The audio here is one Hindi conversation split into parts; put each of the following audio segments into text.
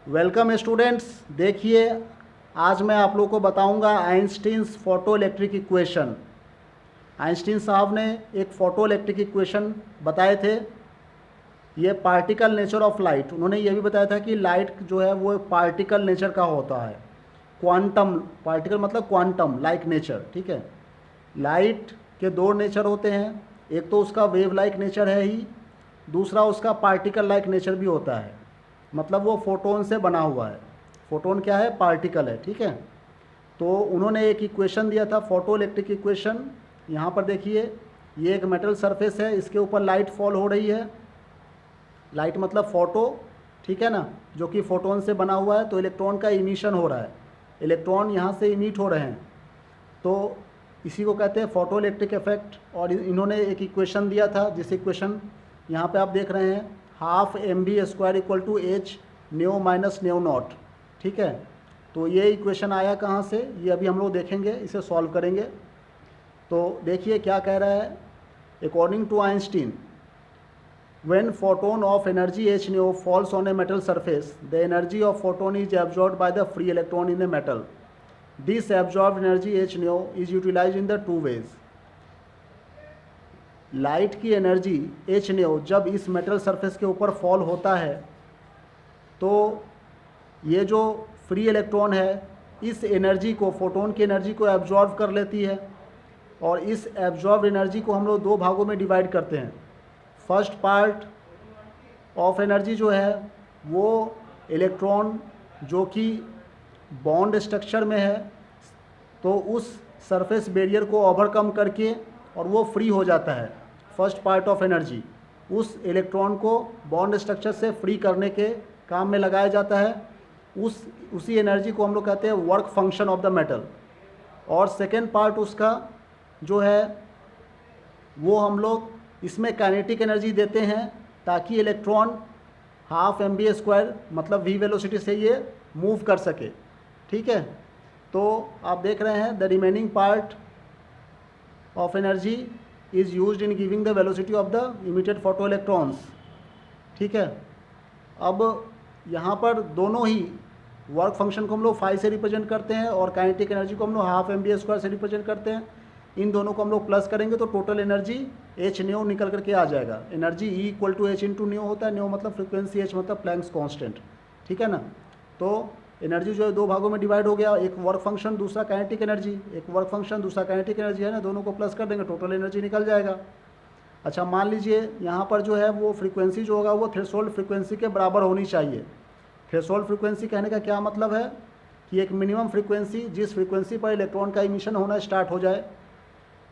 Welcome students. देखिए, आज मैं आप लोगों को बताऊंगा Einstein's photo electric equation. Einstein साहब ने एक फोटो इलेक्ट्रिक इक्वेशन बताए थे। ये पार्टिकल नेचर ऑफ लाइट, उन्होंने ये भी बताया था कि लाइट जो है वो पार्टिकल नेचर का होता है। क्वांटम पार्टिकल मतलब क्वांटम लाइक नेचर। ठीक है, लाइट के दो नेचर होते हैं, एक तो उसका वेव लाइक नेचर है ही, दूसरा उसका पार्टिकल लाइक नेचर भी होता है। मतलब वो फोटोन से बना हुआ है। फोटोन क्या है? पार्टिकल है। ठीक है, तो उन्होंने एक इक्वेशन दिया था फोटो इलेक्ट्रिक इक्वेशन। यहाँ पर देखिए, ये एक मेटल सरफेस है, इसके ऊपर लाइट फॉल हो रही है। लाइट मतलब फोटो, ठीक है ना, जो कि फोटोन से बना हुआ है। तो इलेक्ट्रॉन का इमिशन हो रहा है, इलेक्ट्रॉन यहाँ से इमिट हो रहे हैं, तो इसी को कहते हैं फोटो इलेक्ट्रिक इफेक्ट। और इन्होंने एक इक्वेशन दिया था, जिस इक्वेशन यहाँ पे आप देख रहे हैं, half m v square equal to h nu minus nu naught. ठीक है, तो ये इक्वेशन आया कहाँ से, ये अभी हम लोग देखेंगे, इसे सॉल्व करेंगे। तो देखिए क्या कह रहा है। According to Einstein, when photon of energy h nu falls on a metal surface, the energy of photon is absorbed by the free electron in the metal. This absorbed energy h nu is utilized in the two ways. Light की एनर्जी एच न्यू जब इस मेटल सरफेस के ऊपर फॉल होता है, तो ये जो फ्री इलेक्ट्रॉन है इस एनर्जी को, फोटोन की एनर्जी को एब्जॉर्ब कर लेती है। और इस एब्जॉर्ब एनर्जी को हम लोग दो भागों में डिवाइड करते हैं। फर्स्ट पार्ट ऑफ एनर्जी जो है वो इलेक्ट्रॉन जो कि बॉन्ड स्ट्रक्चर में है, तो उस सरफेस बैरियर को ओवरकम करके और वो फ्री हो जाता है। फर्स्ट पार्ट ऑफ एनर्जी उस इलेक्ट्रॉन को बॉन्ड स्ट्रक्चर से फ्री करने के काम में लगाया जाता है। उसी एनर्जी को हम लोग कहते हैं work function of the metal. और सेकेंड पार्ट उसका जो है वो हम लोग इसमें काइनेटिक एनर्जी देते हैं, ताकि electron half m v square मतलब वी वेलोसिटी से ये मूव कर सके। ठीक है, तो आप देख रहे हैं the remaining part of energy is used in giving the velocity of the emitted photo electrons. ठीक है, अब यहाँ पर दोनों ही वर्क फंक्शन को हम लोग फाई से रिप्रेजेंट करते हैं और काइनेटिक एनर्जी को हम लोग हाफ एम बी स्क्वायर से रिप्रेजेंट करते हैं। इन दोनों को हम लोग प्लस करेंगे तो टोटल एनर्जी एच न्यू निकल करके आ जाएगा। Energy E equal to h into nu होता है। न्यू मतलब फ्रिक्वेंसी, एच मतलब प्लैंक्स कांस्टेंट। ठीक है ना, तो एनर्जी जो है दो भागों में डिवाइड हो गया, एक वर्क फंक्शन दूसरा काइनेटिक एनर्जी। एक वर्क फंक्शन दूसरा काइनेटिक एनर्जी है ना, दोनों को प्लस कर देंगे टोटल एनर्जी निकल जाएगा। अच्छा, मान लीजिए यहाँ पर जो है वो फ्रीक्वेंसी जो होगा वो थ्रेशोल्ड फ्रीक्वेंसी के बराबर होनी चाहिए। थ्रेशोल्ड फ्रीक्वेंसी कहने का क्या मतलब है कि एक मिनिमम फ्रीक्वेंसी, जिस फ्रीक्वेंसी पर इलेक्ट्रॉन का इमिशन होना स्टार्ट हो जाए,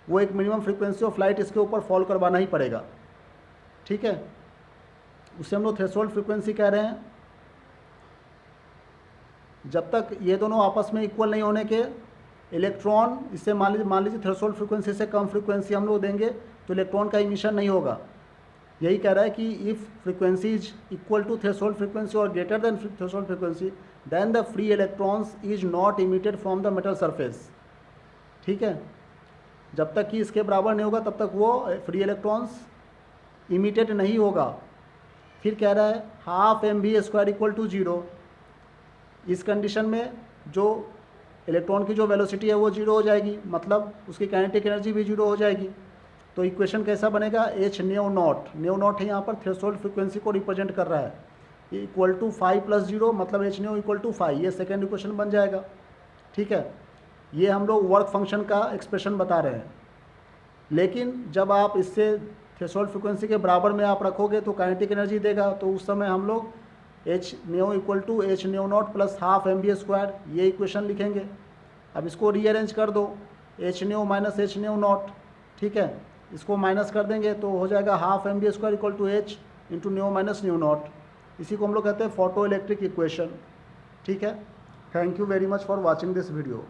वो एक मिनिमम फ्रीक्वेंसी ऑफ लाइट इसके ऊपर फॉल करवाना ही पड़ेगा। ठीक है, उसे हम लोग थ्रेशोल्ड फ्रीक्वेंसी कह रहे हैं। जब तक ये दोनों आपस में इक्वल नहीं होने के, इलेक्ट्रॉन इससे मान लीजिए थ्रेशोल्ड फ्रीक्वेंसी से कम फ्रीक्वेंसी हम लोग देंगे तो इलेक्ट्रॉन का इमिशन नहीं होगा। यही कह रहा है कि if frequency is equal to threshold frequency और greater than threshold frequency, then the free electrons is not emitted from the metal surface. ठीक है, जब तक कि इसके बराबर नहीं होगा तब तक वो फ्री इलेक्ट्रॉन्स इमिटेड नहीं होगा। फिर कह रहा है half m v square equal to zero. इस कंडीशन में जो इलेक्ट्रॉन की जो वेलोसिटी है वो जीरो हो जाएगी, मतलब उसकी काइनेटिक एनर्जी भी जीरो हो जाएगी। तो इक्वेशन कैसा बनेगा, H nu not, new not है यहाँ पर थ्रेशोल्ड फ्रीक्वेंसी को रिप्रेजेंट कर रहा है, equal to five plus zero मतलब h nu equal to five. ये सेकेंड इक्वेशन बन जाएगा। ठीक है, ये हम लोग वर्क फंक्शन का एक्सप्रेशन बता रहे हैं। लेकिन जब आप इससे थ्रेशोल्ड फ्रीक्वेंसी के बराबर में आप रखोगे तो काइनेटिक एनर्जी देगा, तो उस समय हम लोग h nu equal to h nu naught plus half m v square, ये इक्वेशन लिखेंगे। अब इसको रीअरेंज कर दो, h nu minus h nu naught. ठीक है, इसको माइनस कर देंगे तो हो जाएगा half m v square equal to h into nu minus nu naught. इसी को हम लोग कहते हैं फोटो इलेक्ट्रिक इक्वेशन। ठीक है, thank you very much for watching this video.